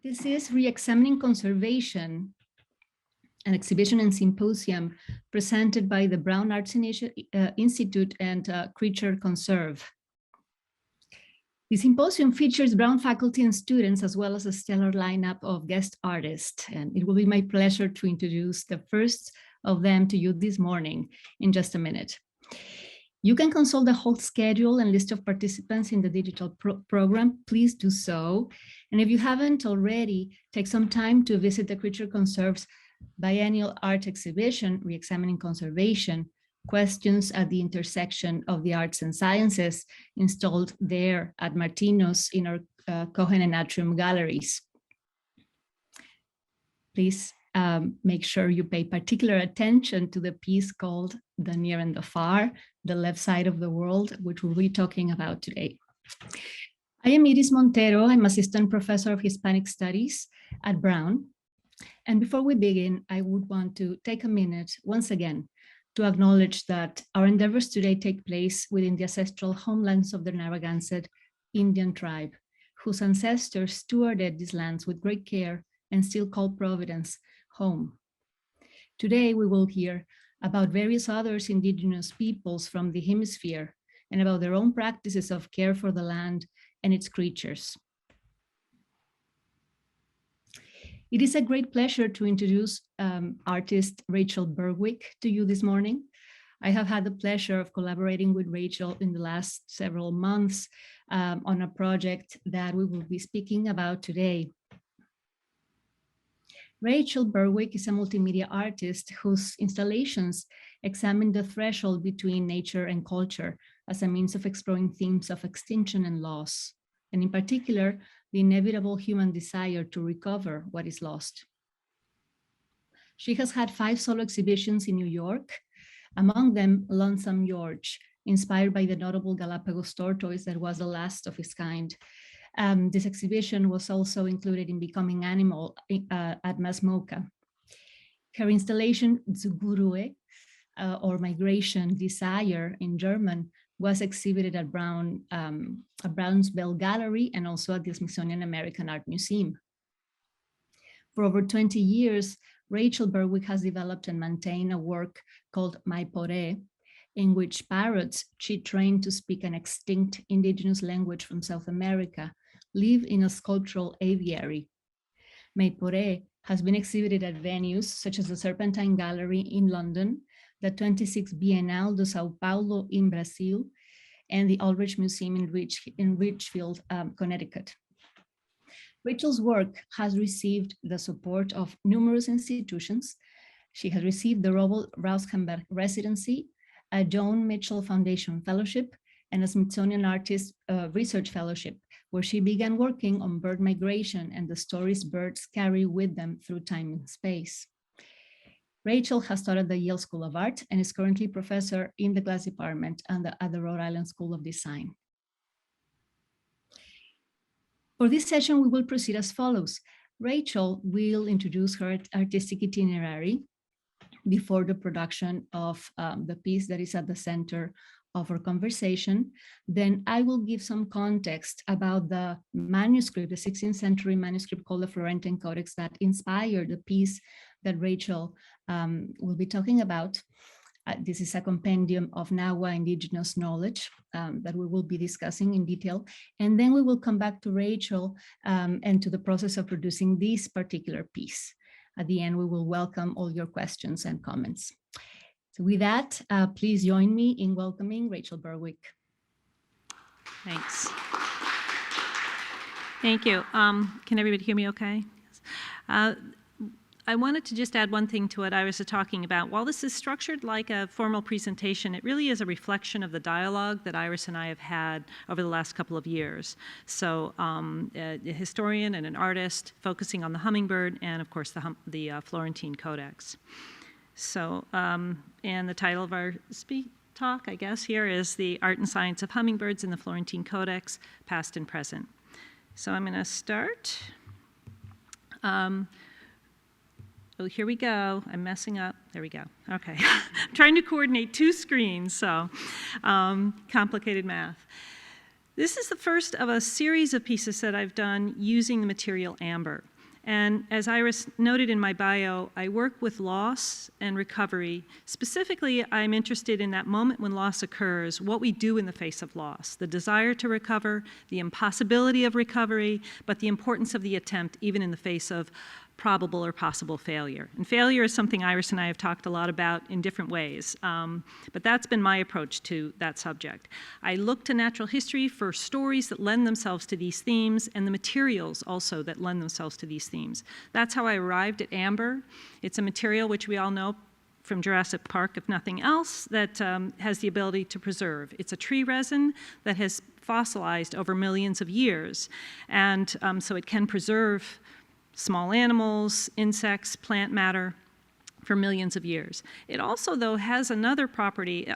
This is Re-Examining Conservation, an exhibition and symposium presented by the Brown Arts Institute and Creature Conserve. The symposium features Brown faculty and students, as well as a stellar lineup of guest artists. And it will be my pleasure to introduce the first of them to you this morning in just a minute. You can consult the whole schedule and list of participants in the digital program. Please do so. And if you haven't already, take some time to visit the Creature Conserve's biennial art exhibition, Re-Examining Conservation, Questions at the Intersection of the Arts and Sciences, installed there at Martino's in our Cohen and Atrium galleries. Please make sure you pay particular attention to the piece called The Near and the Far, the left side of the world, which we'll be talking about today. I am Iris Montero. I'm Assistant Professor of Hispanic Studies at Brown. And before we begin, I would want to take a minute once again to acknowledge that our endeavors today take place within the ancestral homelands of the Narragansett Indian tribe, whose ancestors stewarded these lands with great care and still call Providence home. Today, we will hear about various other indigenous peoples from the hemisphere and about their own practices of care for the land and its creatures. It is a great pleasure to introduce artist Rachel Berwick to you this morning. I have had the pleasure of collaborating with Rachel in the last several months on a project that we will be speaking about today. Rachel Berwick is a multimedia artist whose installations examine the threshold between nature and culture as a means of exploring themes of extinction and loss, and in particular, the inevitable human desire to recover what is lost. She has had 5 solo exhibitions in New York, among them Lonesome George, inspired by the notable Galapagos tortoise that was the last of its kind. This exhibition was also included in Becoming Animal at Masmoka. Her installation, Zugurue, or Migration Desire in German, was exhibited at Brownsville Gallery and also at the Smithsonian American Art Museum. For over 20 years, Rachel Berwick has developed and maintained a work called Maipore, in which parrots she trained to speak an extinct indigenous language from South America live in a sculptural aviary. Maipore has been exhibited at venues such as the Serpentine Gallery in London, the 26th Bienal de Sao Paulo in Brazil, and the Aldrich Museum in Ridgefield, Connecticut. Rachel's work has received the support of numerous institutions. She has received the Robert Rauschenberg Residency, a Joan Mitchell Foundation Fellowship, and a Smithsonian Artist Research Fellowship, where she began working on bird migration and the stories birds carry with them through time and space. Rachel has taught at the Yale School of Art and is currently professor in the Glass Department at the Rhode Island School of Design. For this session, we will proceed as follows. Rachel will introduce her artistic itinerary before the production of the piece that is at the center of our conversation. Then I will give some context about the manuscript, the 16th century manuscript called the Florentine Codex that inspired the piece that Rachel will be talking about. This is a compendium of Nahua indigenous knowledge that we will be discussing in detail. And then we will come back to Rachel and to the process of producing this particular piece. At the end, we will welcome all your questions and comments. So with that, please join me in welcoming Rachel Berwick. Thanks. Thank you. Can everybody hear me okay? I wanted to just add one thing to what Iris was talking about. While this is structured like a formal presentation, it really is a reflection of the dialogue that Iris and I have had over the last couple of years. So a historian and an artist focusing on the hummingbird and, of course, the Florentine Codex. So, and the title of our talk, I guess, here is The Art and Science of Hummingbirds in the Florentine Codex, Past and Present. So I'm going to start. Oh, here we go. I'm messing up. There we go. Okay. I'm trying to coordinate 2 screens, so complicated math. This is the first of a series of pieces that I've done using the material amber. And as Iris noted in my bio, I work with loss and recovery. Specifically, I'm interested in that moment when loss occurs, what we do in the face of loss, the desire to recover, the impossibility of recovery, but the importance of the attempt even in the face of probable or possible failure. And failure is something Iris and I have talked a lot about in different ways, but that's been my approach to that subject. I look to natural history for stories that lend themselves to these themes and the materials also that lend themselves to these themes. That's how I arrived at amber. It's a material which we all know from Jurassic Park, if nothing else, that has the ability to preserve. It's a tree resin that has fossilized over millions of years, and so it can preserve small animals, insects, plant matter for millions of years. It also, though, has another property,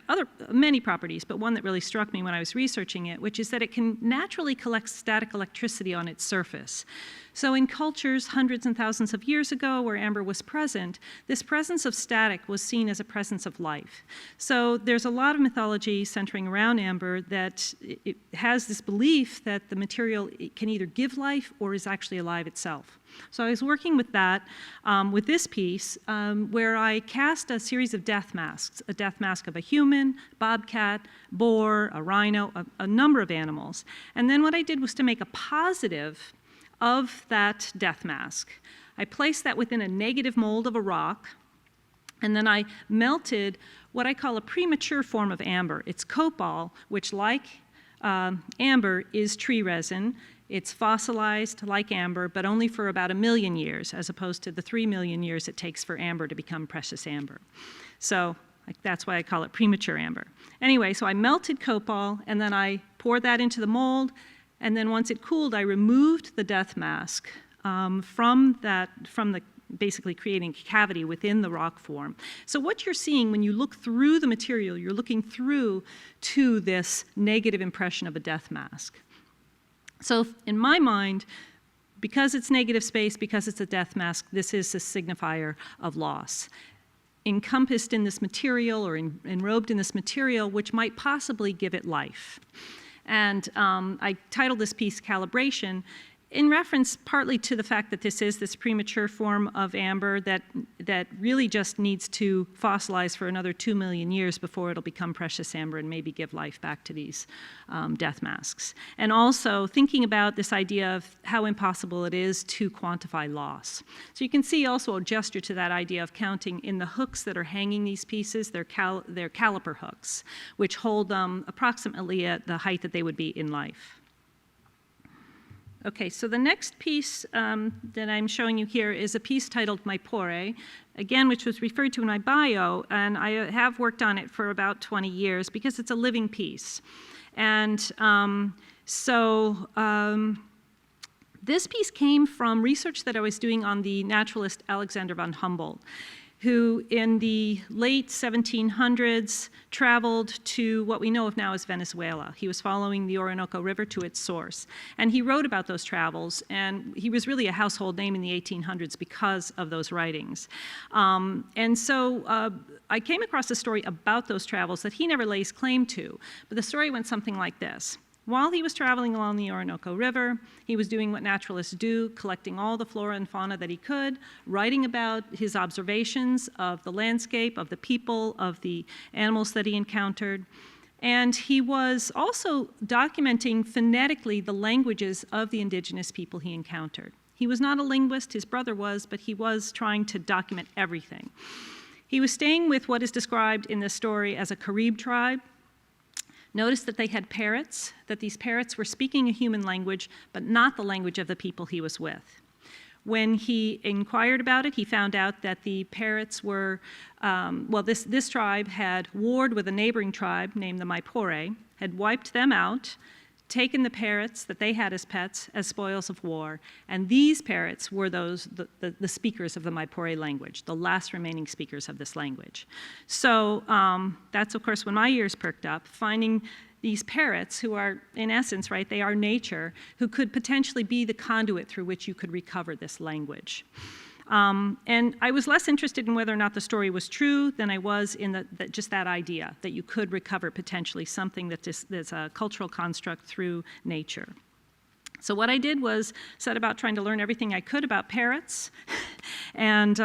many properties, but one that really struck me when I was researching it, which is that it can naturally collect static electricity on its surface. So in cultures hundreds and thousands of years ago where amber was present, this presence of static was seen as a presence of life. So there's a lot of mythology centering around amber that it has this belief that the material can either give life or is actually alive itself. So I was working with that, with this piece, where I cast a series of death masks, a death mask of a human, bobcat, boar, a rhino, a number of animals. And then what I did was to make a positive of that death mask. I placed that within a negative mold of a rock, and then I melted what I call a premature form of amber. It's copal, which, like amber, is tree resin. It's fossilized like amber, but only for about 1 million years, as opposed to the 3 million years it takes for amber to become precious amber. So that's why I call it premature amber. Anyway, so I melted copal, and then I poured that into the mold, and then once it cooled, I removed the death mask from the basically creating a cavity within the rock form. So what you're seeing when you look through the material, you're looking through to this negative impression of a death mask. So in my mind, because it's negative space, because it's a death mask, this is a signifier of loss, encompassed in this material or enrobed in this material, which might possibly give it life. And I titled this piece Calibration in reference partly to the fact that this is this premature form of amber that really just needs to fossilize for another 2 million years before it'll become precious amber and maybe give life back to these death masks. And also thinking about this idea of how impossible it is to quantify loss. So you can see also a gesture to that idea of counting in the hooks that are hanging these pieces. They're caliper hooks, which hold them approximately at the height that they would be in life. Okay, so the next piece that I'm showing you here is a piece titled My Pore, again, which was referred to in my bio, and I have worked on it for about 20 years because it's a living piece. And this piece came from research that I was doing on the naturalist Alexander von Humboldt, who in the late 1700s traveled to what we know of now as Venezuela. He was following the Orinoco River to its source. And he wrote about those travels, and he was really a household name in the 1800s because of those writings. And so I came across a story about those travels that he never lays claim to, but the story went something like this. While he was traveling along the Orinoco River, he was doing what naturalists do, collecting all the flora and fauna that he could, writing about his observations of the landscape, of the people, of the animals that he encountered. And he was also documenting phonetically the languages of the indigenous people he encountered. He was not a linguist, his brother was, but he was trying to document everything. He was staying with what is described in this story as a Carib tribe. Notice that they had parrots, that these parrots were speaking a human language, but not the language of the people he was with. When he inquired about it, he found out that the parrots were, this tribe had warred with a neighboring tribe named the Maipore, had wiped them out, taken the parrots that they had as pets as spoils of war, and these parrots were the speakers of the Maipore language, the last remaining speakers of this language. So that's, of course, when my ears perked up, finding these parrots who are, in essence, right, they are nature, who could potentially be the conduit through which you could recover this language. And I was less interested in whether or not the story was true than I was in just that idea, that you could recover potentially something that's a cultural construct through nature. So what I did was set about trying to learn everything I could about parrots. and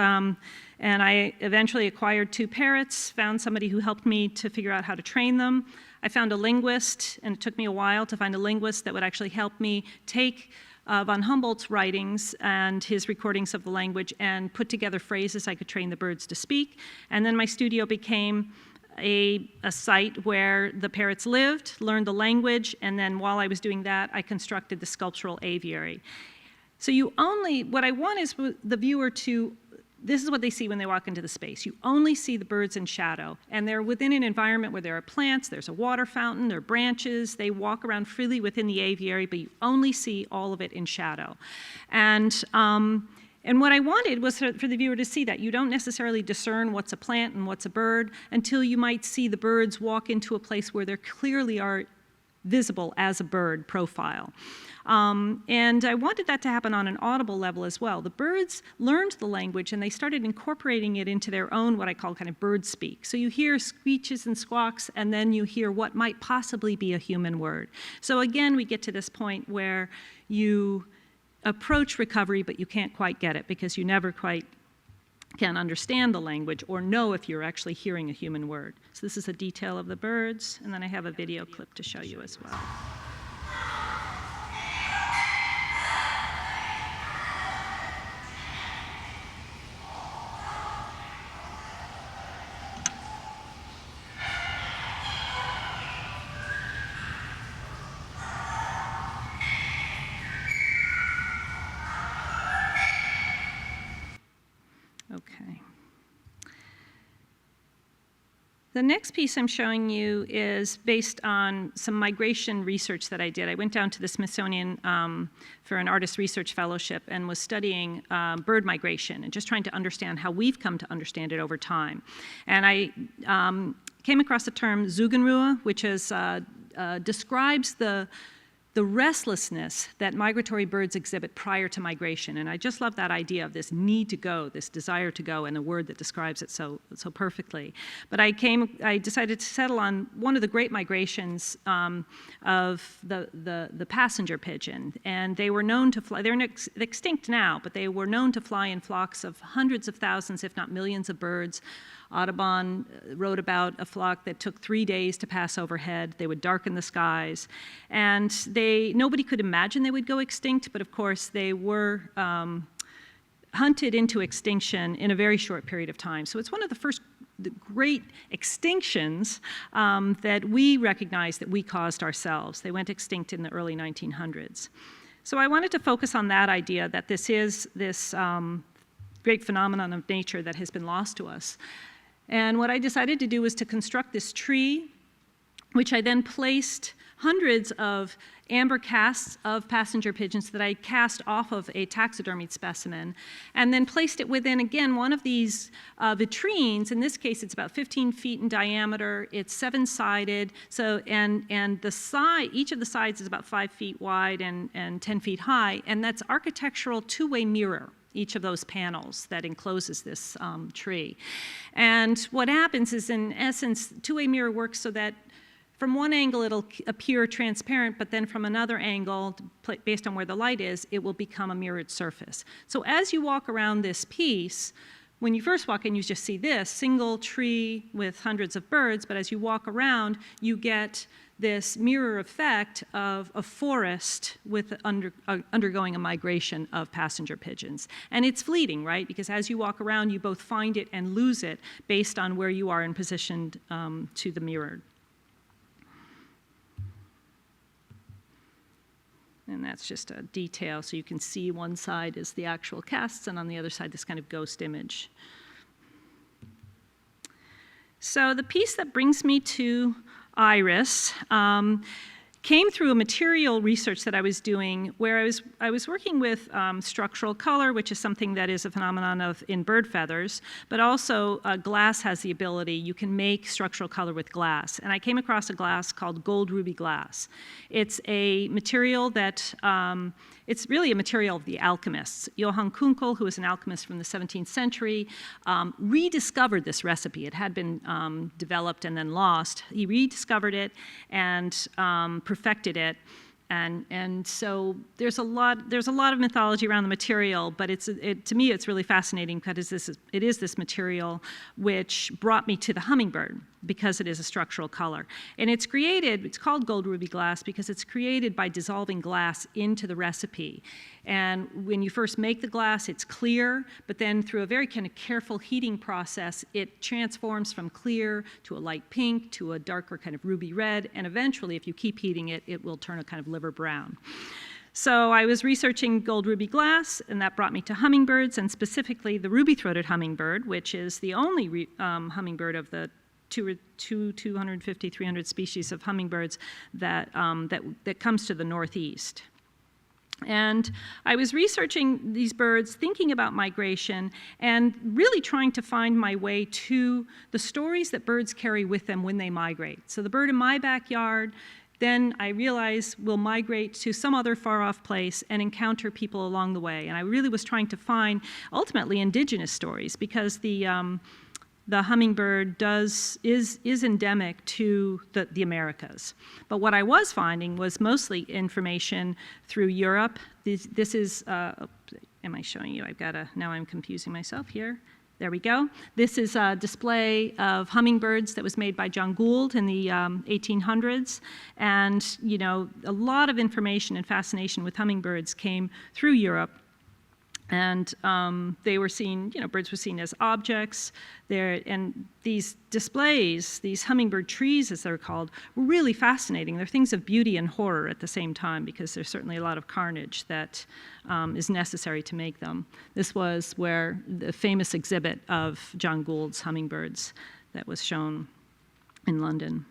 I eventually acquired 2 parrots, found somebody who helped me to figure out how to train them. I found a linguist, and it took me a while to find a linguist that would actually help me take von Humboldt's writings and his recordings of the language and put together phrases I could train the birds to speak. And then my studio became a site where the parrots lived, learned the language, and then while I was doing that, I constructed the Sculptural Aviary. So what I want is the viewer to, this is what they see when they walk into the space. You only see the birds in shadow, and they're within an environment where there are plants, there's a water fountain, there are branches, they walk around freely within the aviary, but you only see all of it in shadow. And what I wanted was for the viewer to see that. You don't necessarily discern what's a plant and what's a bird until you might see the birds walk into a place where they clearly are visible as a bird profile. And I wanted that to happen on an audible level as well. The birds learned the language and they started incorporating it into their own, what I call kind of bird speak. So you hear screeches and squawks, and then you hear what might possibly be a human word. So again, we get to this point where you approach recovery, but you can't quite get it because you never quite can understand the language or know if you're actually hearing a human word. So this is a detail of the birds, and then I have a video clip to show you as well. Okay. The next piece I'm showing you is based on some migration research that I did. I went down to the Smithsonian for an artist research fellowship and was studying bird migration and just trying to understand how we've come to understand it over time. And I came across the term Zugenruhe, which describes the restlessness that migratory birds exhibit prior to migration. And I just love that idea of this need to go, this desire to go, and a word that describes it so perfectly. But I decided to settle on one of the great migrations of the passenger pigeon. And they were known to fly, they're extinct now, but they were known to fly in flocks of hundreds of thousands, if not millions of birds. Audubon wrote about a flock that took 3 days to pass overhead. They would darken the skies. And nobody could imagine they would go extinct, but of course they were hunted into extinction in a very short period of time. So it's one of the first great extinctions that we recognize that we caused ourselves. They went extinct in the early 1900s. So I wanted to focus on that idea that this is this great phenomenon of nature that has been lost to us. And what I decided to do was to construct this tree, which I then placed hundreds of amber casts of passenger pigeons that I cast off of a taxidermied specimen, and then placed it within, again, one of these vitrines. In this case, it's about 15 feet in diameter. It's 7-sided, and each of the sides is about 5 feet wide and 10 feet high, and that's architectural two-way mirror, each of those panels that encloses this tree. And what happens is, in essence, two-way mirror works so that from one angle it'll appear transparent, but then from another angle, based on where the light is, it will become a mirrored surface. So as you walk around this piece, when you first walk in, you just see this single tree with hundreds of birds, but as you walk around, you get this mirror effect of a forest with undergoing a migration of passenger pigeons. And it's fleeting, right? Because as you walk around, you both find it and lose it based on where you are in position to the mirror. And that's just a detail, so you can see one side is the actual casts, and on the other side, this kind of ghost image. So the piece that brings me to Iris came through a material research that I was doing, where I was working with structural color, which is something that is a phenomenon in bird feathers, but also glass has the ability, you can make structural color with glass. And I came across a glass called gold ruby glass. It's a material that, it's really a material of the alchemists. Johann Kunkel, who was an alchemist from the 17th century, rediscovered this recipe. It had been developed and then lost. He rediscovered it and perfected it And so there's a lot of mythology around the material, but to me it's really fascinating because it is this material which brought me to the hummingbird, because it is a structural color. And it's called gold ruby glass because it's created by dissolving glass into the recipe. And when you first make the glass, it's clear, but then through a very kind of careful heating process, it transforms from clear to a light pink to a darker kind of ruby red, and eventually, if you keep heating it, it will turn a kind of liver brown. So I was researching gold ruby glass, and that brought me to hummingbirds, and specifically the ruby-throated hummingbird, which is the only hummingbird of the 250, 300 species of hummingbirds that comes to the Northeast. And I was researching these birds, thinking about migration, and really trying to find my way to the stories that birds carry with them when they migrate. So the bird in my backyard, then I realize will migrate to some other far-off place and encounter people along the way. And I really was trying to find, ultimately, indigenous stories, because the hummingbird is endemic to the Americas. But what I was finding was mostly information through Europe. This is, am I showing you? Now I'm confusing myself here. There we go. This is a display of hummingbirds that was made by John Gould in the 1800s. And, a lot of information and fascination with hummingbirds came through Europe. And they were seen, birds were seen as objects. And these displays, these hummingbird trees, as they're called, were really fascinating. They're things of beauty and horror at the same time, because there's certainly a lot of carnage that is necessary to make them. This was where the famous exhibit of John Gould's hummingbirds that was shown in London.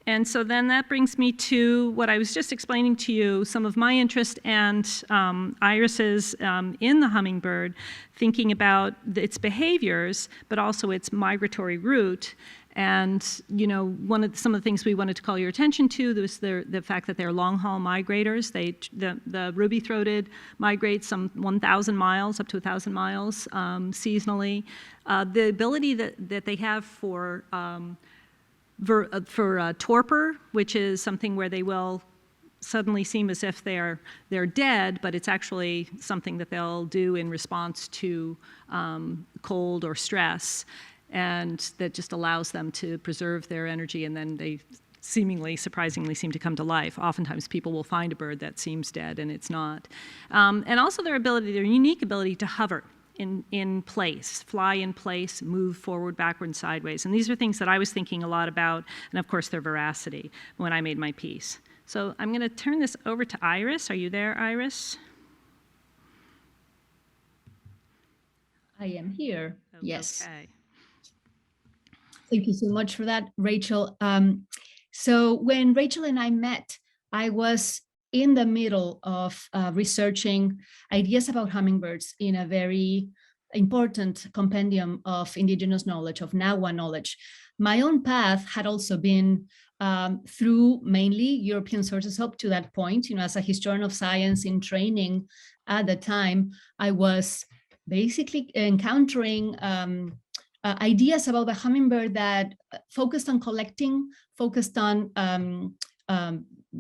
And so then that brings me to what I was just explaining to you, some of my interest and Iris's in the hummingbird, thinking about its behaviors, but also its migratory route. And some of the things we wanted to call your attention to was the fact that they're long-haul migrators. The ruby-throated migrates some 1,000 miles, up to 1,000 miles seasonally. The ability that they have for torpor, which is something where they will suddenly seem as if they're dead, but it's actually something that they'll do in response to cold or stress, and that just allows them to preserve their energy, and then they surprisingly seem to come to life. Oftentimes people will find a bird that seems dead and it's not. And also their unique ability to hover in place, fly in place, move forward, backward, and sideways. And these are things that I was thinking a lot about, and of course their veracity when I made my piece. So I'm going to turn this over to Iris. Are you there, Iris? I am here. Oh, yes. Okay. Thank you so much for that, Rachel. So when Rachel and I met, I was in the middle of researching ideas about hummingbirds in a very important compendium of indigenous knowledge, of Nahua knowledge. My own path had also been through mainly European sources up to that point. As a historian of science in training at the time, I was basically encountering ideas about the hummingbird that focused on collecting, focused on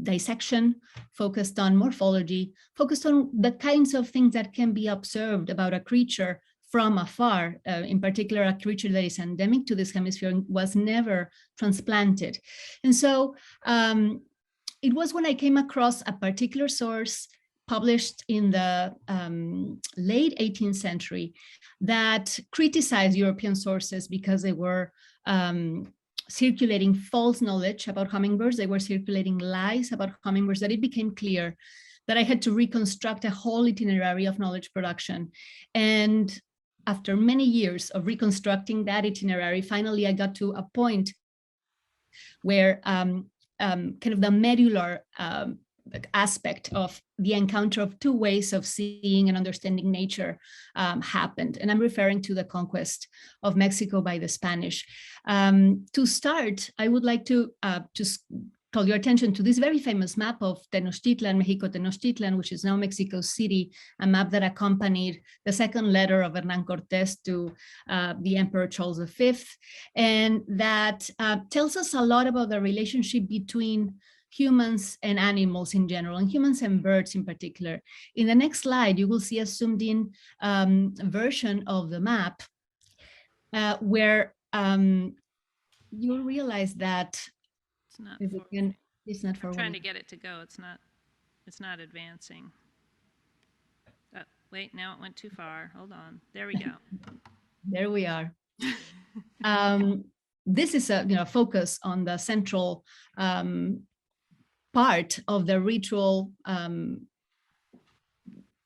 dissection, focused on morphology, focused on the kinds of things that can be observed about a creature from afar, in particular a creature that is endemic to this hemisphere and was never transplanted. And so it was when I came across a particular source published in the late 18th century that criticized European sources because they were circulating false knowledge about hummingbirds. They were circulating lies about hummingbirds, that it became clear that I had to reconstruct a whole itinerary of knowledge production. And after many years of reconstructing that itinerary, finally I got to a point where kind of the medular aspect of the encounter of two ways of seeing and understanding nature happened. And I'm referring to the conquest of Mexico by the Spanish. To start, I would like to just call your attention to this very famous map of Tenochtitlan, Mexico Tenochtitlan, which is now Mexico City, a map that accompanied the second letter of Hernán Cortés to the Emperor Charles V. And that tells us a lot about the relationship between humans and animals in general, and humans and birds in particular. In the next slide, you will see a zoomed in version of the map where you'll realize that It's not. It's not forwarding. I'm trying to get it to go. It's not advancing. Oh, wait, now it went too far. Hold on. There we go. There we are. This is a focus on the central part of the ritual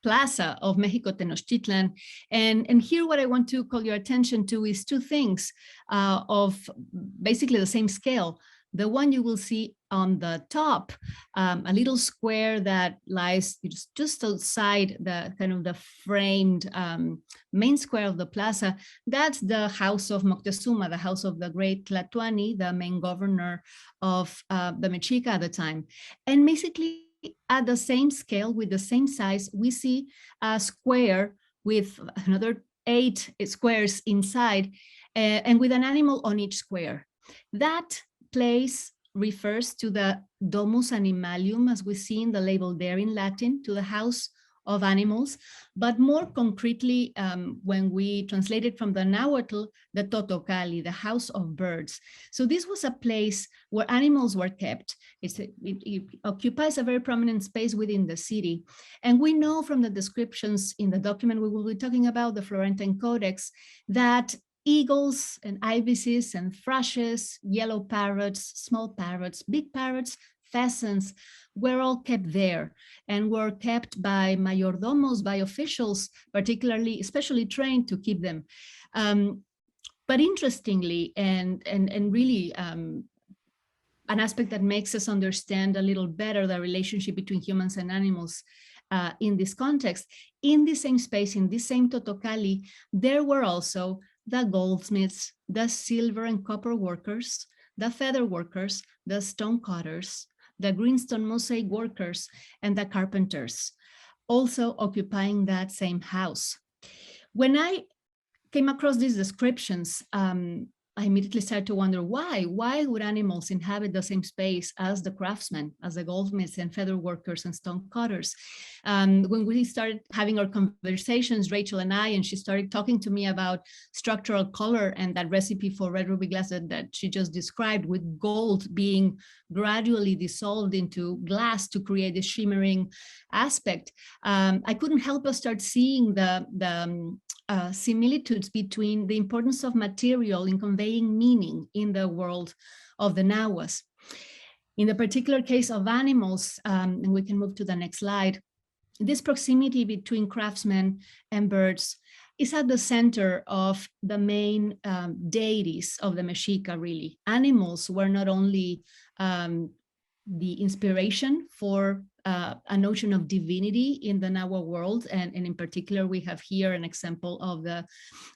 Plaza of Mexico Tenochtitlan. And here what I want to call your attention to is two things of basically the same scale. The one you will see on the top, a little square that lies just outside the kind of the framed main square of the plaza. That's the house of Moctezuma, the house of the great Tlatoani, the main governor of the Mexica at the time. And basically at the same scale, with the same size, we see a square with another 8 squares inside and with an animal on each square. That place refers to the Domus Animalium, as we see in the label there in Latin, to the house of animals, but more concretely, when we translate it from the Nahuatl, the Totocali, the house of birds. So this was a place where animals were kept. It occupies a very prominent space within the city. And we know from the descriptions in the document we will be talking about, the Florentine Codex, that eagles and ibises and thrushes, yellow parrots, small parrots, big parrots, pheasants were all kept there and were kept by mayordomos, by officials, especially trained to keep them. But interestingly, and really an aspect that makes us understand a little better the relationship between humans and animals in this context, in the same space, in this same Totocali, there were also the goldsmiths, the silver and copper workers, the feather workers, the stone cutters, the greenstone mosaic workers, and the carpenters, also occupying that same house. When I came across these descriptions, I immediately started to wonder why would animals inhabit the same space as the craftsmen, as the goldsmiths and feather workers and stone cutters? When we started having our conversations, Rachel and I, and she started talking to me about structural color and that recipe for red ruby glass that she just described, with gold being gradually dissolved into glass to create this shimmering aspect, I couldn't help but start seeing the similitudes between the importance of material in conveying meaning in the world of the Nahuas. In the particular case of animals, and we can move to the next slide, this proximity between craftsmen and birds is at the center of the main deities of the Mexica, really. Animals were not only the inspiration for a notion of divinity in the Nahua world, and in particular, we have here an example of the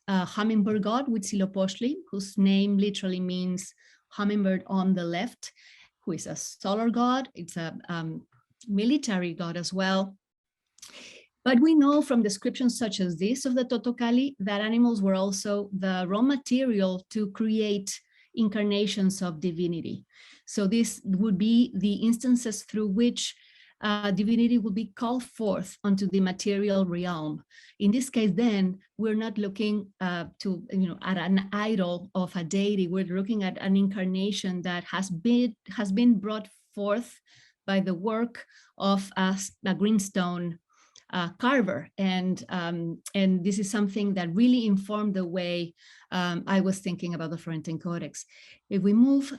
hummingbird god Huitzilopochtli, whose name literally means hummingbird on the left, who is a solar god. It's a military god as well. But we know from descriptions such as this of the Totocali that animals were also the raw material to create incarnations of divinity. So this would be the instances through which divinity will be called forth onto the material realm. In this case, then, we're not looking at an idol of a deity. We're looking at an incarnation that has been brought forth by the work of a greenstone carver, and this is something that really informed the way I was thinking about the Florentine Codex. If we move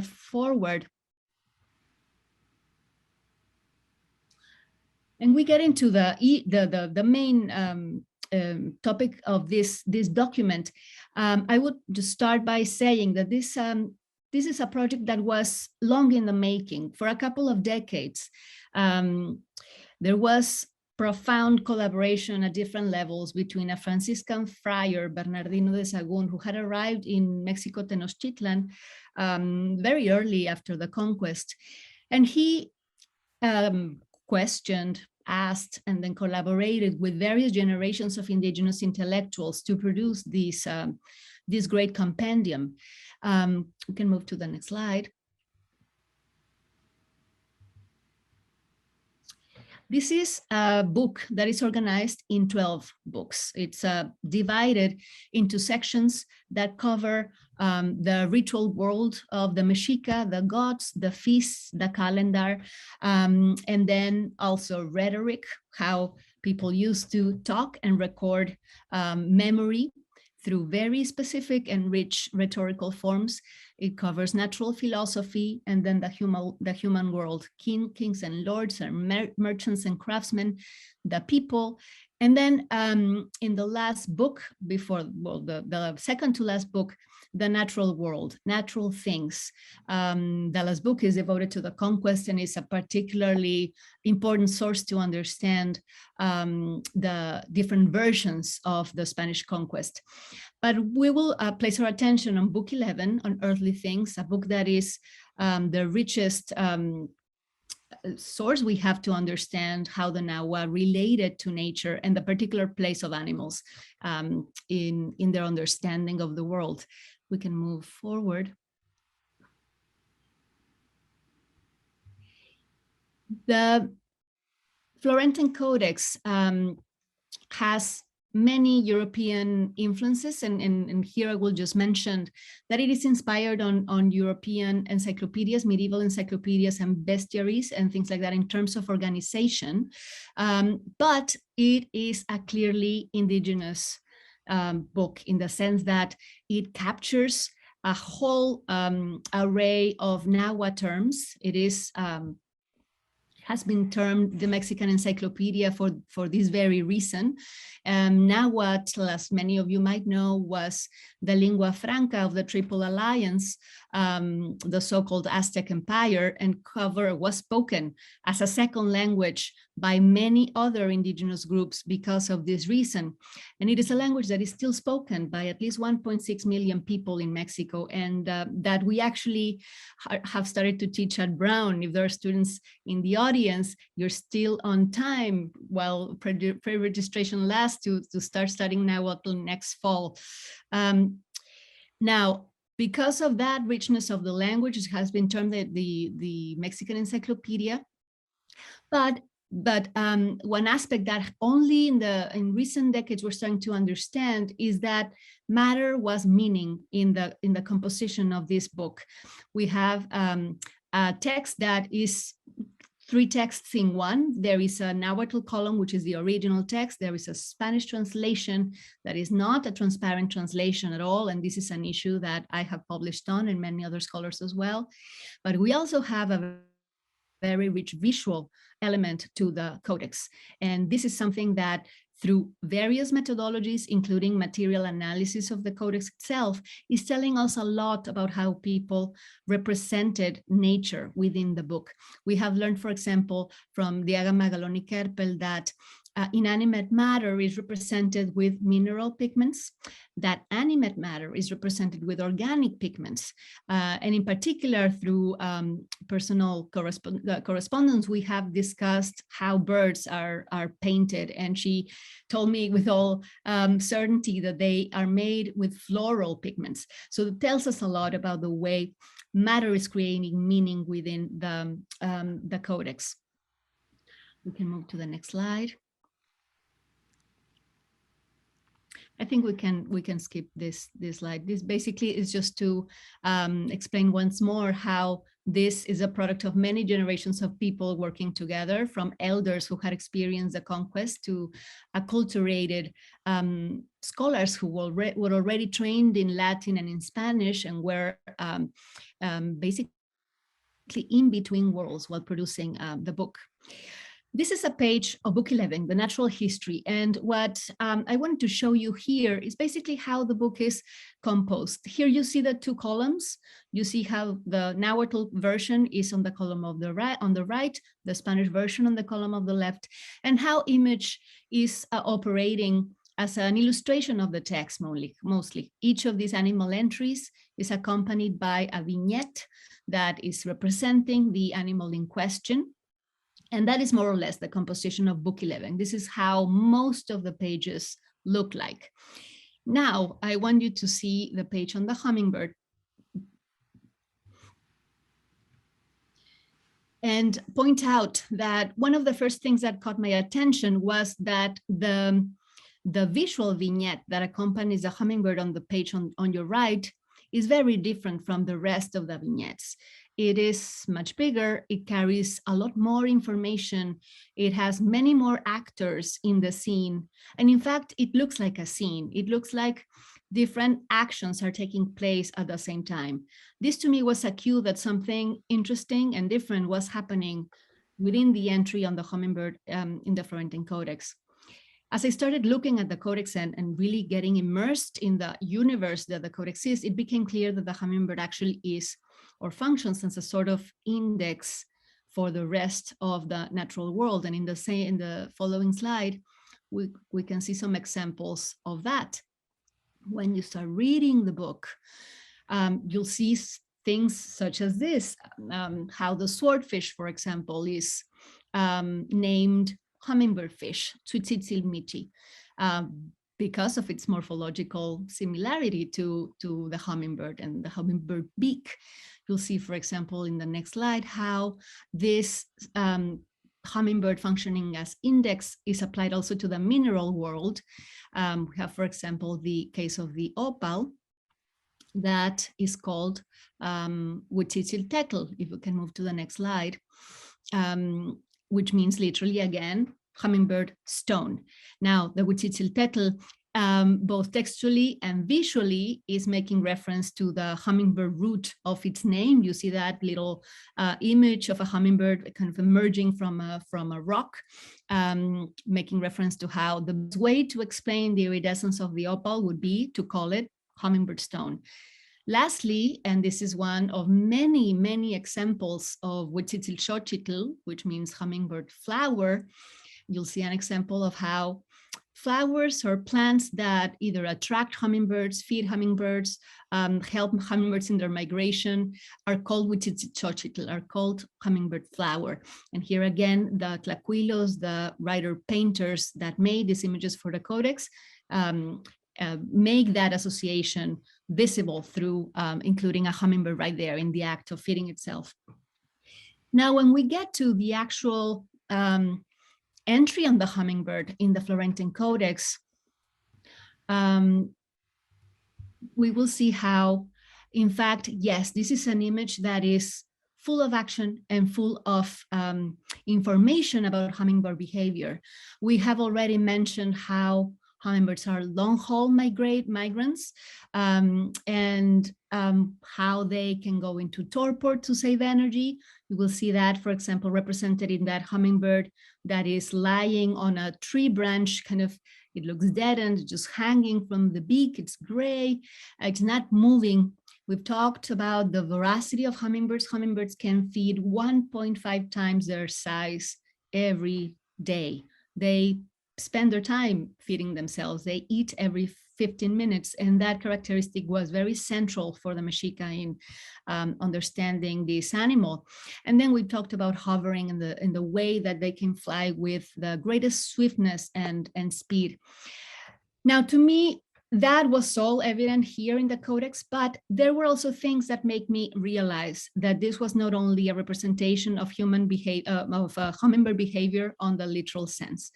forward, and we get into the main topic of this document, I would just start by saying that this is a project that was long in the making. For a couple of decades, there was profound collaboration at different levels between a Franciscan friar, Bernardino de Sahagún, who had arrived in Mexico Tenochtitlan very early after the conquest. And he questioned, asked, and then collaborated with various generations of indigenous intellectuals to produce this great compendium. We can move to the next slide. This is a book that is organized in 12 books. It's divided into sections that cover the ritual world of the Mexica, the gods, the feasts, the calendar, and then also rhetoric, how people used to talk and record memory through very specific and rich rhetorical forms. It covers natural philosophy and then the human world, kings and lords and merchants and craftsmen, the people. And then in the last book, the second to last book, the natural world, natural things. The last book is devoted to the conquest and is a particularly important source to understand the different versions of the Spanish conquest. But we will place our attention on book 11, on earthly things, a book that is the richest source we have to understand how the Nahua related to nature and the particular place of animals in their understanding of the world. We can move forward. The Florentine Codex has many European influences, and here I will just mention that it is inspired on European encyclopedias, medieval encyclopedias and bestiaries and things like that in terms of organization, but it is a clearly indigenous book in the sense that it captures a whole array of Nahua terms. It is has been termed the Mexican encyclopedia for this very reason. Nahuatl, as many of you might know, was the lingua franca of the Triple Alliance, the so-called Aztec Empire, and was spoken as a second language by many other indigenous groups because of this reason. And it is a language that is still spoken by at least 1.6 million people in Mexico, and that we actually have started to teach at Brown. If there are students in the audience, you're still on time while pre-registration lasts to start studying Nahuatl next fall. Now, because of that richness of the language, it has been termed the Mexican encyclopedia. But one aspect that only in recent decades we're starting to understand is that matter was meaning in the composition of this book. We have a text that is 3 texts in one. There is a Nahuatl column, which is the original text. There is a Spanish translation that is not a transparent translation at all. And this is an issue that I have published on and many other scholars as well. But we also have a very rich visual element to the codex. And this is something that through various methodologies, including material analysis of the codex itself, is telling us a lot about how people represented nature within the book. We have learned, for example, from Diaga Magaloni Kerpel that inanimate matter is represented with mineral pigments, that animate matter is represented with organic pigments. And in particular, through personal correspondence, we have discussed how birds are painted. And she told me with all certainty that they are made with floral pigments. So it tells us a lot about the way matter is creating meaning within the codex. We can move to the next slide. I think we can skip this slide. This basically is just to explain once more how this is a product of many generations of people working together, from elders who had experienced the conquest to acculturated scholars who were already trained in Latin and in Spanish and were basically in between worlds while producing the book. This is a page of book 11, the natural history. And what I wanted to show you here is basically how the book is composed. Here you see the 2 columns. You see how the Nahuatl version is on the column of the right, the Spanish version on the column of the left, and how image is operating as an illustration of the text mostly. Each of these animal entries is accompanied by a vignette that is representing the animal in question. And that is more or less the composition of book 11. This is how most of the pages look like. Now, I want you to see the page on the hummingbird. and point out that one of the first things that caught my attention was that the visual vignette that accompanies the hummingbird on the page on your right is very different from the rest of the vignettes. It is much bigger, it carries a lot more information, it has many more actors in the scene, and in fact, it looks like a scene. It looks like different actions are taking place at the same time. This to me was a cue that something interesting and different was happening within the entry on the hummingbird in the Florentine Codex. As I started looking at the Codex and really getting immersed in the universe that the Codex is, it became clear that the hummingbird actually is or functions as a sort of index for the rest of the natural world. And in the following slide, we can see some examples of that. When you start reading the book, you'll see things such as this, how the swordfish, for example, is named hummingbird fish, Tsutsitsilmichi, because of its morphological similarity to the hummingbird and the hummingbird beak. You'll see, for example, in the next slide, how this hummingbird functioning as index is applied also to the mineral world. We have, for example, the case of the opal that is called Huitzilopochtli, if we can move to the next slide, which means literally, again, hummingbird stone. Now, the Huitzilopochtli, both textually and visually, is making reference to the hummingbird root of its name. You see that little image of a hummingbird kind of emerging from a rock, making reference to how the best way to explain the iridescence of the opal would be to call it hummingbird stone. Lastly, and this is one of many, many examples of Huitzilopochtli, which means hummingbird flower, you'll see an example of how flowers or plants that either attract hummingbirds, feed hummingbirds, help hummingbirds in their migration are called Huitzilopochtli, are called hummingbird flower. And here again, the Tlacuilos, the writer-painters that made these images for the Codex, make that association visible through including a hummingbird right there in the act of feeding itself. Now, when we get to the actual entry on the hummingbird in the Florentine Codex, we will see how, in fact, yes, this is an image that is full of action and full of information about hummingbird behavior. We have already mentioned how hummingbirds are long-haul migrants, and how they can go into torpor to save energy. You will see that, for example, represented in that hummingbird that is lying on a tree branch, kind of, it looks deadened, just hanging from the beak. It's gray, it's not moving. We've talked about the voracity of hummingbirds. Hummingbirds can feed 1.5 times their size every day. They spend their time feeding themselves. They eat every 15 minutes, and that characteristic was very central for the Mexica in understanding this animal. And then we talked about hovering in the way that they can fly with the greatest swiftness and speed. Now, to me, that was all evident here in the Codex, but there were also things that make me realize that this was not only a representation of hummingbird behavior on the literal sense,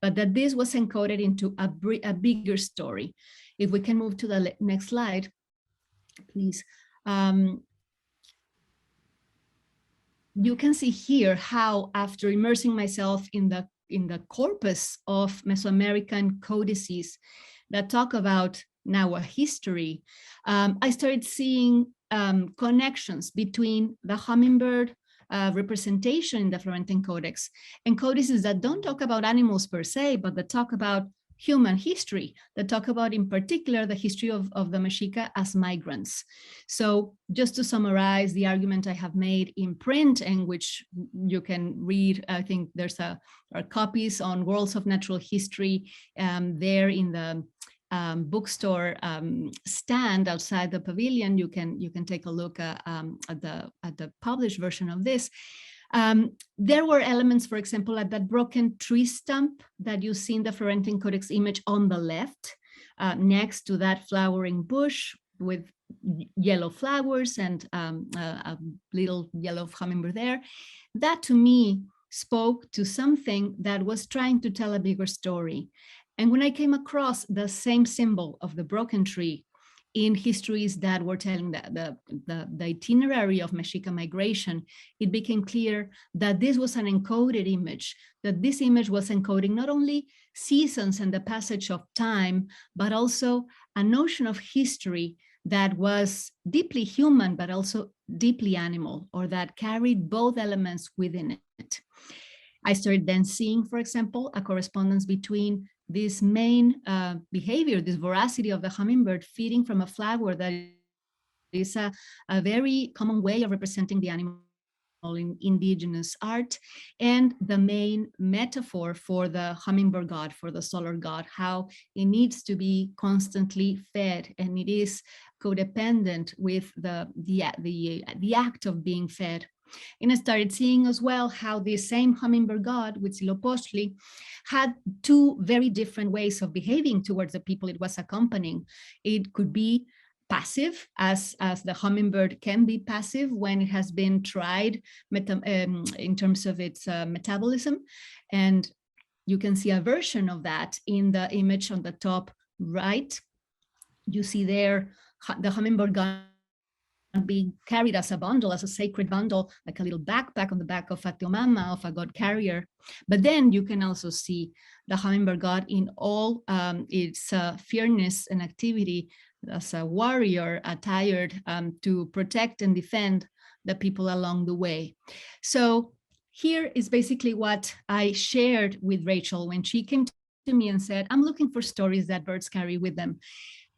but that this was encoded into a bigger story. If we can move to the next slide, please. You can see here how, after immersing myself in the corpus of Mesoamerican codices that talk about now a history, I started seeing connections between the hummingbird representation in the Florentine Codex and codices that don't talk about animals per se, but that talk about human history, that talk about, in particular, the history of the Mexica as migrants. So just to summarize the argument I have made in print, and which you can read, I think there's are copies on Worlds of Natural History there in the bookstore stand outside the pavilion. You can take a look at the published version of this. There were elements, for example, at that broken tree stump that you see in the Florentine Codex image on the left, next to that flowering bush with yellow flowers and a little yellow hummingbird there. That to me spoke to something that was trying to tell a bigger story. And when I came across the same symbol of the broken tree in histories that were telling the itinerary of Mexica migration, it became clear that this was an encoded image, that this image was encoding not only seasons and the passage of time, but also a notion of history that was deeply human, but also deeply animal, or that carried both elements within it. I started then seeing, for example, a correspondence between this main behavior, this voracity of the hummingbird feeding from a flower that is a very common way of representing the animal in indigenous art, and the main metaphor for the hummingbird god, for the solar god, how it needs to be constantly fed, and it is codependent with the act of being fed. And I started seeing as well how the same hummingbird god, Huitzilopochtli, had two very different ways of behaving towards the people it was accompanying. It could be passive, as the hummingbird can be passive when it has been tried in terms of its metabolism. And you can see a version of that in the image on the top right. You see there the hummingbird god being carried as a bundle, as a sacred bundle, like a little backpack on the back of a teomama, of a god carrier. But then you can also see the hummingbird god in all its fierceness and activity as a warrior attired to protect and defend the people along the way. So here is basically what I shared with Rachel when she came to me and said, I'm looking for stories that birds carry with them.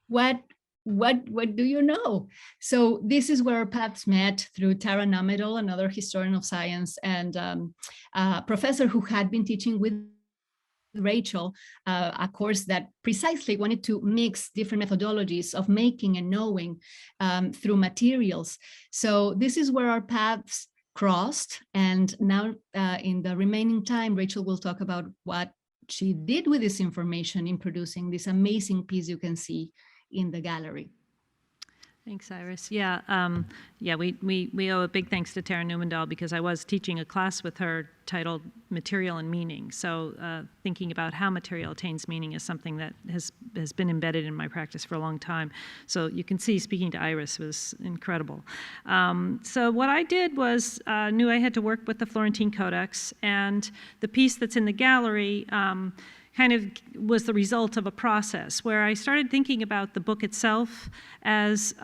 What do you know? So this is where our paths met through Tara Namedal, another historian of science, and a professor who had been teaching with Rachel, a course that precisely wanted to mix different methodologies of making and knowing through materials. So this is where our paths crossed. And now in the remaining time, Rachel will talk about what she did with this information in producing this amazing piece you can see in the gallery. Thanks, Iris. Yeah, we owe a big thanks to Tara Newmandahl, because I was teaching a class with her titled Material and Meaning. So thinking about how material attains meaning is something that has been embedded in my practice for a long time. So you can see speaking to Iris was incredible. So what I did was knew I had to work with the Florentine Codex, and the piece that's in the gallery kind of was the result of a process where I started thinking about the book itself as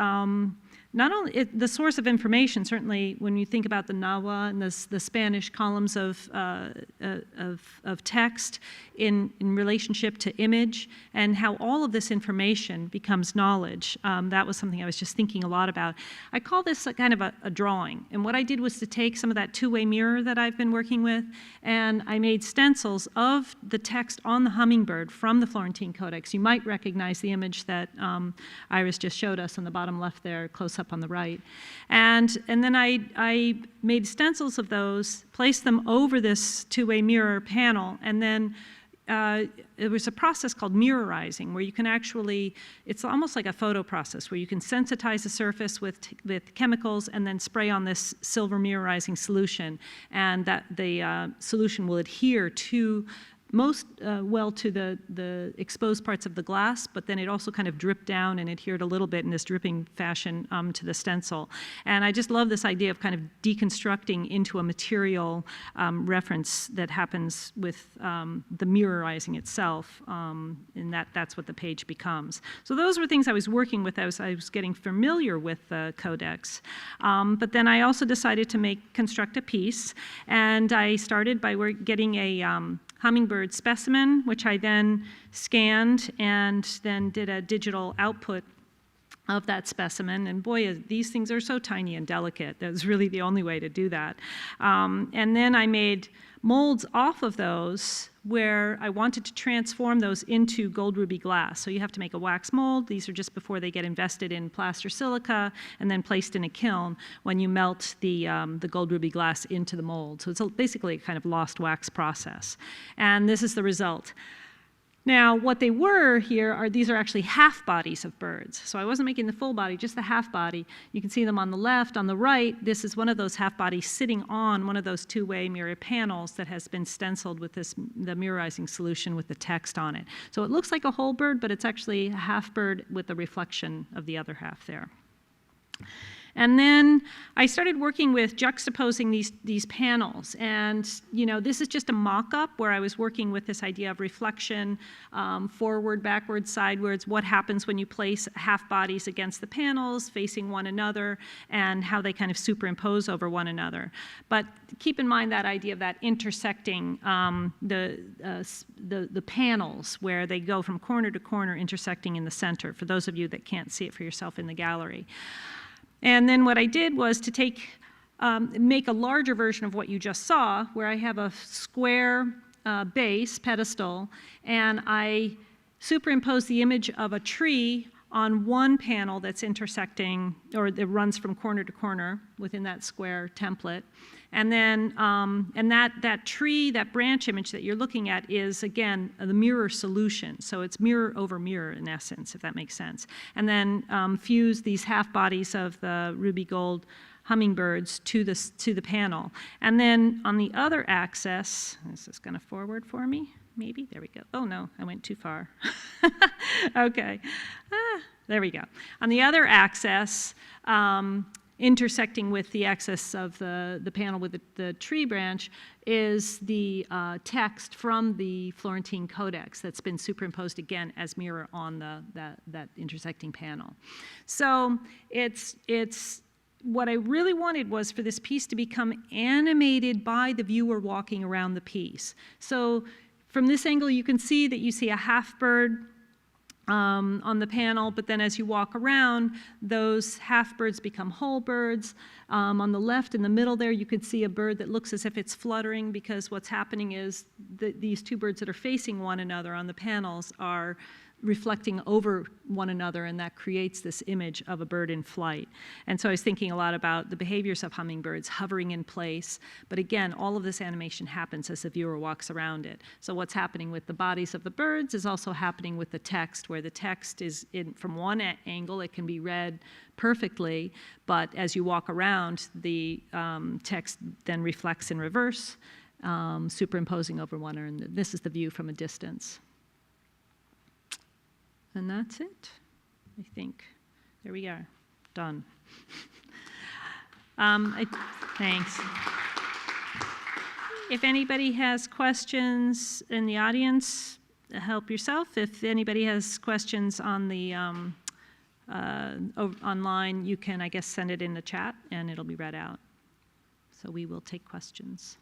not only the source of information. Certainly when you think about the Nahua and the Spanish columns of text in relationship to image, and how all of this information becomes knowledge. That was something I was just thinking a lot about. I call this a kind of a drawing, and what I did was to take some of that two-way mirror that I've been working with, and I made stencils of the text on the hummingbird from the Florentine Codex. You might recognize the image that Iris just showed us on the bottom left there, close up on the right. And then I made stencils of those, placed them over this two-way mirror panel, and then it was a process called mirrorizing, where you can actually, it's almost like a photo process, where you can sensitize the surface with chemicals and then spray on this silver mirrorizing solution, and that the solution will adhere to most well to the exposed parts of the glass, but then it also kind of dripped down and adhered a little bit in this dripping fashion to the stencil. And I just love this idea of kind of deconstructing into a material reference that happens with the mirrorizing itself, and that's what the page becomes. So those were things I was working with as I was getting familiar with the Codex. But then I also decided to construct a piece, and I started by getting a hummingbird specimen, which I then scanned and then did a digital output of that specimen. And boy, these things are so tiny and delicate. That was really the only way to do that. And then I made molds off of those where I wanted to transform those into gold ruby glass. So you have to make a wax mold. These are just before they get invested in plaster silica and then placed in a kiln when you melt the gold ruby glass into the mold. So it's basically a kind of lost wax process. And this is the result. Now, what they were here are, these are actually half bodies of birds. So I wasn't making the full body, just the half body. You can see them on the left. On the right, this is one of those half bodies sitting on one of those two-way mirror panels that has been stenciled with the mirrorizing solution with the text on it. So it looks like a whole bird, but it's actually a half bird with a reflection of the other half there. And then I started working with juxtaposing these panels. And this is just a mock-up where I was working with this idea of reflection, forward, backwards, sideways, what happens when you place half bodies against the panels facing one another, and how they kind of superimpose over one another. But keep in mind that idea of that intersecting the panels where they go from corner to corner, intersecting in the center, for those of you that can't see it for yourself in the gallery. And then what I did was to make a larger version of what you just saw, where I have a square base, pedestal, and I superimpose the image of a tree on one panel that's intersecting, or that runs from corner to corner within that square template. And then that tree, that branch image that you're looking at is, again, the mirror solution. So it's mirror over mirror, in essence, if that makes sense. And then fuse these half bodies of the ruby gold hummingbirds to the panel. And then on the other axis, this is going to forward for me, maybe? There we go. Oh, no, I went too far. Okay. There we go. On the other axis, intersecting with the axis of the panel with the tree branch, is the text from the Florentine Codex that's been superimposed again as mirror on that intersecting panel. So it's what I really wanted was for this piece to become animated by the viewer walking around the piece. So from this angle, you can see that you see a half bird on the panel, but then as you walk around, those half birds become whole birds. On the left, in the middle there, you could see a bird that looks as if it's fluttering, because what's happening is that these two birds that are facing one another on the panels are reflecting over one another, and that creates this image of a bird in flight. And so I was thinking a lot about the behaviors of hummingbirds hovering in place, but again, all of this animation happens as the viewer walks around it. So what's happening with the bodies of the birds is also happening with the text, where the text is from one angle, it can be read perfectly, but as you walk around, the text then reflects in reverse, superimposing over one another, and this is the view from a distance. And that's it, I think. There we are, done. Thanks. If anybody has questions in the audience, help yourself. If anybody has questions on the online, you can, I guess, send it in the chat, and it'll be read out. So we will take questions.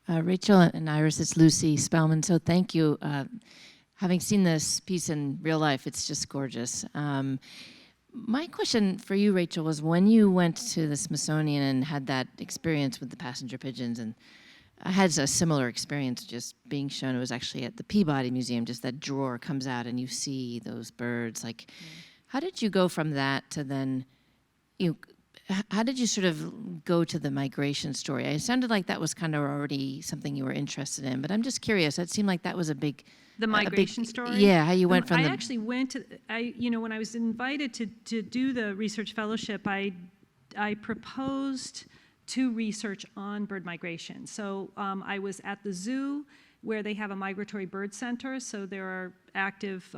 Rachel and Iris, it's Lucy Spellman, so thank you. Having seen this piece in real life, it's just gorgeous. My question for you, Rachel, was when you went to the Smithsonian and had that experience with the passenger pigeons, and I had a similar experience just being shown, it was actually at the Peabody Museum, just that drawer comes out and you see those birds. Like, how did you go from that to then, how did you sort of go to the migration story? It sounded like that was kind of already something you were interested in, but I'm just curious. It seemed like that was a big... The migration story? Yeah, how you went from I actually went to, when I was invited to do the research fellowship, I proposed to research on bird migration. So I was at the zoo, where they have a migratory bird center, so there are active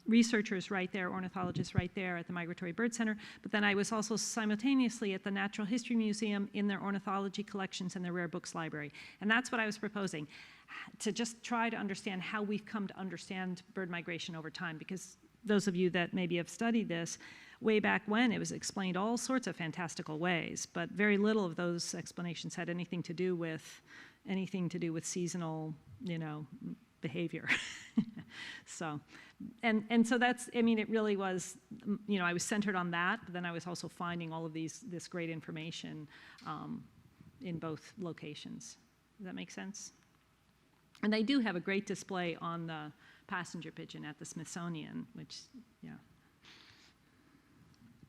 researchers right there, ornithologists right there at the Migratory Bird Center, but then I was also simultaneously at the Natural History Museum in their ornithology collections and their rare books library. And that's what I was proposing, to just try to understand how we've come to understand bird migration over time, because those of you that maybe have studied this, way back when it was explained all sorts of fantastical ways, but very little of those explanations had anything to do with seasonal, behavior. So, and so that's, it really was, I was centered on that, but then I was also finding all of this great information in both locations. Does that make sense? And they do have a great display on the passenger pigeon at the Smithsonian, which, yeah.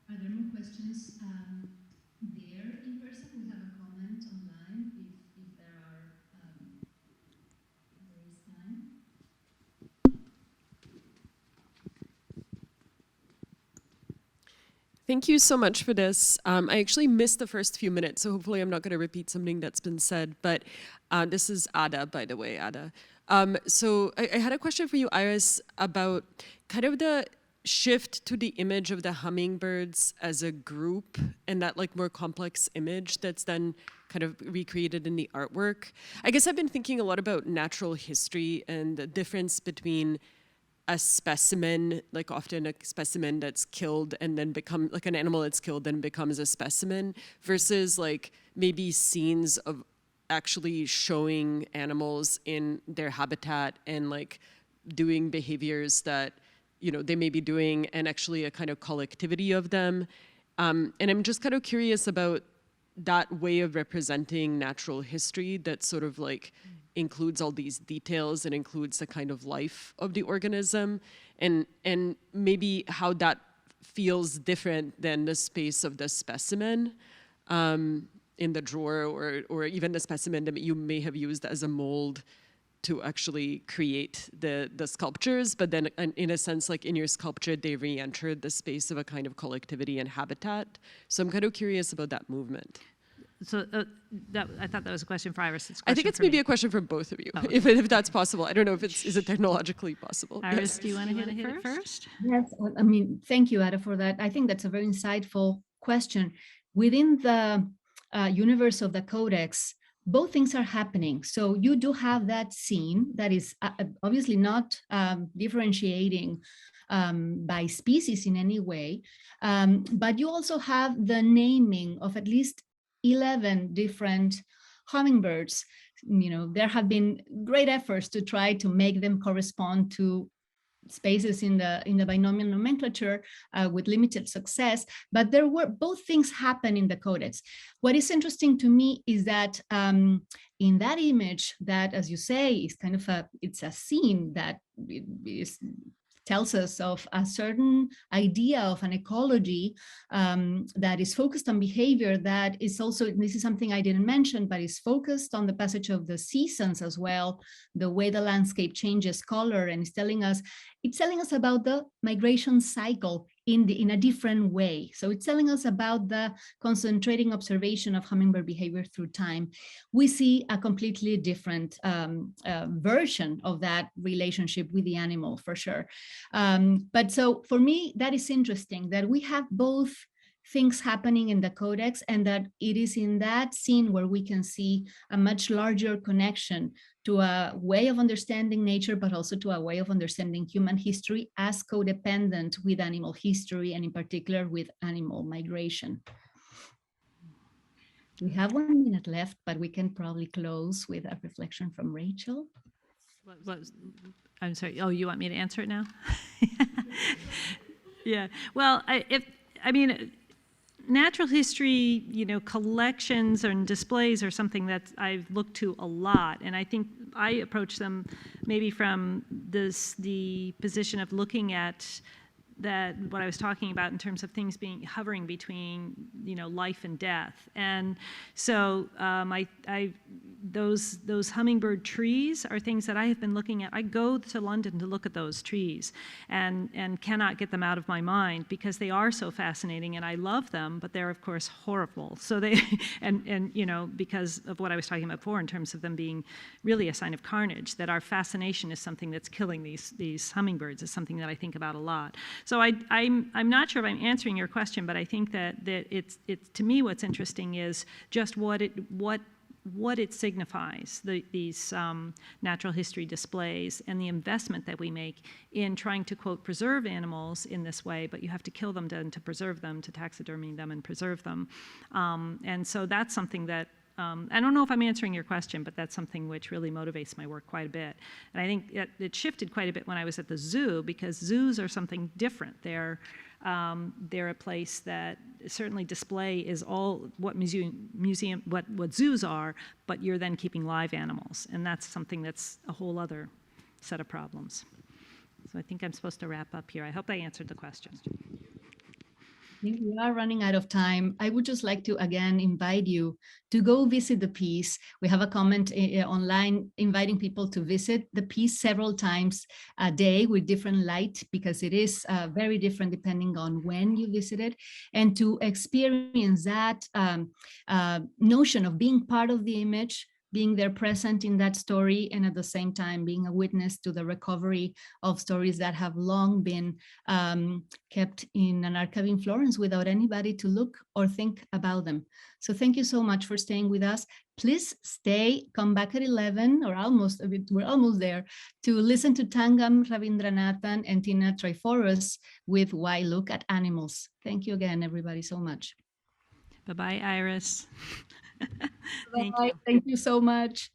Are there more questions there in person? We have a comment online if there are, if there is time. Thank you so much for this. I actually missed the first few minutes, so hopefully I'm not going to repeat something that's been said. But this is Ada, by the way, Ada. So I had a question for you, Iris, about kind of the shift to the image of the hummingbirds as a group and that like more complex image that's then kind of recreated in the artwork. I guess I've been thinking a lot about natural history and the difference between a specimen, like often a specimen that's killed and then become like an animal that's killed and becomes a specimen, versus like maybe scenes of actually showing animals in their habitat and like doing behaviors that, you know, they may be doing, and actually a kind of collectivity of them. And I'm just kind of curious about that way of representing natural history that sort of like includes all these details and includes the kind of life of the organism, and maybe how that feels different than the space of the specimen in the drawer, or even the specimen that you may have used as a mold to actually create the sculptures, but then in a sense, like in your sculpture, they re-entered the space of a kind of collectivity and habitat. So I'm kind of curious about that movement. So I thought that was a question for Iris. I think it's maybe a question for both of you, oh, okay. if that's possible. I don't know if is it technologically possible. Iris, Yes. do you want to hit it first? Yes, I mean, thank you, Ada, for that. I think that's a very insightful question. Within the universe of the Codex, both things are happening. So you do have that scene that is obviously not differentiating by species in any way, but you also have the naming of at least 11 different hummingbirds. You know, there have been great efforts to try to make them correspond to spaces in the binomial nomenclature with limited success, but there were both things happen in the Codex. What is interesting to me is that in that image that, as you say, is kind of it's a scene that tells us of a certain idea of an ecology that is focused on behavior, that is also, this is something I didn't mention, but is focused on the passage of the seasons as well, the way the landscape changes color, and it's telling us about the migration cycle in a different way. So it's telling us about the concentrating observation of hummingbird behavior through time. We see a completely different version of that relationship with the animal, for sure. But so for me, that is interesting that we have both things happening in the Codex, and that it is in that scene where we can see a much larger connection to a way of understanding nature, but also to a way of understanding human history as codependent with animal history, and in particular with animal migration. We have 1 minute left, but we can probably close with a reflection from Rachel. I'm sorry. Oh, you want me to answer it now? Yeah. Well, I mean, natural history, you know, collections and displays are something that I've looked to a lot, and I think I approach them maybe from the position of looking at that, what I was talking about in terms of things hovering between, you know, life and death. And so those hummingbird trees are things that I have been looking at. I go to London to look at those trees and cannot get them out of my mind, because they are so fascinating and I love them, but they're of course horrible. So they, and you know, because of what I was talking about before in terms of them being really a sign of carnage, that our fascination is something that's killing these hummingbirds is something that I think about a lot. So I'm not sure if I'm answering your question, but I think that it's to me what's interesting is just what it signifies, these natural history displays, and the investment that we make in trying to, quote, preserve animals in this way, but you have to kill them to preserve them, to taxidermy them and preserve them. And so that's something that, I don't know if I'm answering your question, but that's something which really motivates my work quite a bit. And I think it shifted quite a bit when I was at the zoo, because zoos are something different. They're a place that certainly display is all what what zoos are, but you're then keeping live animals, and that's something that's a whole other set of problems. So I think I'm supposed to wrap up here. I hope I answered the question. We are running out of time. I would just like to again invite you to go visit the piece. We have a comment online inviting people to visit the piece several times a day with different light, because it is very different depending on when you visit it, and to experience that notion of being part of the image, being there present in that story, and at the same time being a witness to the recovery of stories that have long been kept in an archive in Florence without anybody to look or think about them. So thank you so much for staying with us. Please stay, come back at 11 or almost, we're almost there, to listen to Tangam Ravindranathan and Tina Triforos with Why Look at Animals. Thank you again, everybody, so much. Bye-bye, Iris. Thank Bye. you. Thank you so much.